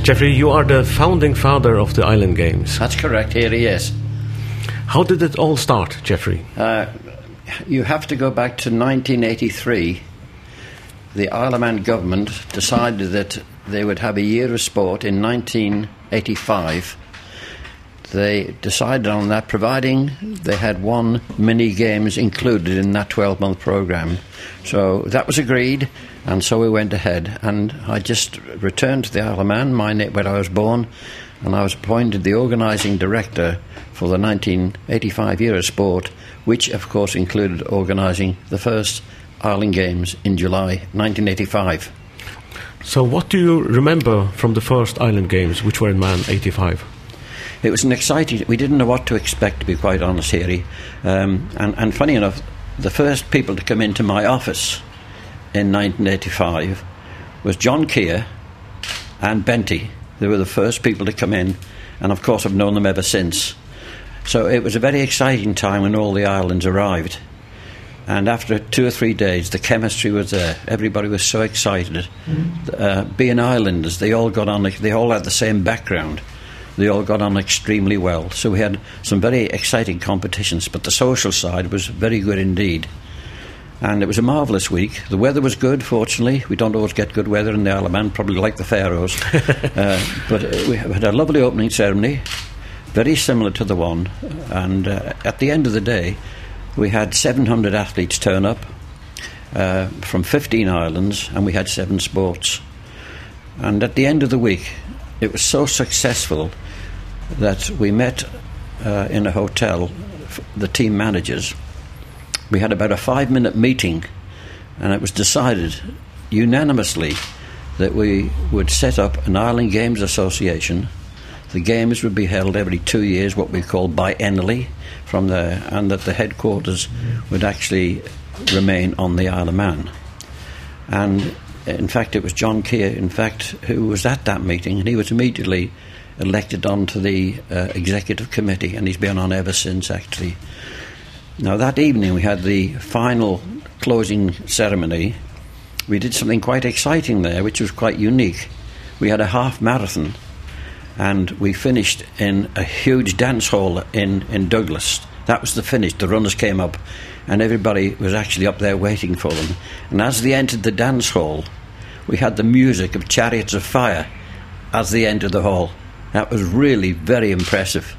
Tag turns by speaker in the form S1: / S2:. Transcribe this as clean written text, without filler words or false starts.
S1: Geoffrey, you are the founding father of the Island Games.
S2: That's correct, here he is.
S1: How did it all start, Geoffrey?
S2: You have to go back to 1983. The Isle of Man government decided that they would have a year of sport in 1985. They decided on that, providing they had one mini games included in that 12-month programme. So that was agreed, and so we went ahead. And I just returned to the Isle of Man, where I was born, and I was appointed the organising director for the 1985 year of sport, which of course included organising the first Island Games in July 1985.
S1: So what do you remember from the first Island Games, which were in Man 85?
S2: It was an exciting... We didn't know what to expect, to be quite honest, Harry. And funny enough, the first people to come into my office in 1985 was John Keir and Benty. They were the first people to come in, and of course I've known them ever since. So it was a very exciting time when all the islands arrived. And after 2 or 3 days, the chemistry was there. Everybody was so excited. Being islanders, they all had the same background. They all got on extremely well. So we had some very exciting competitions, but the social side was very good indeed. And it was a marvellous week. The weather was good, fortunately. We don't always get good weather in the Isle of Man, probably like the Faroes. But we had a lovely opening ceremony, very similar to the one. And at the end of the day, we had 700 athletes turn up from 15 islands, and we had 7 sports. And at the end of the week, it was so successful that we met in a hotel, the team managers. We had about a 5-minute meeting, and it was decided unanimously that we would set up an Island Games Association. The games would be held every 2 years, what we call biennially, from there, and that the headquarters would actually remain on the Isle of Man. And in fact, it was John Keir, who was at that meeting, and he was immediately elected onto the executive committee, and he's been on ever since, actually. Now, that evening we had the final closing ceremony. We did something quite exciting there, which was quite unique. We had a half marathon, and we finished in a huge dance hall in Douglas. That was the finish. The runners came up, and everybody was actually up there waiting for them. And as they entered the dance hall, we had the music of Chariots of Fire as they entered the hall. That was really very impressive.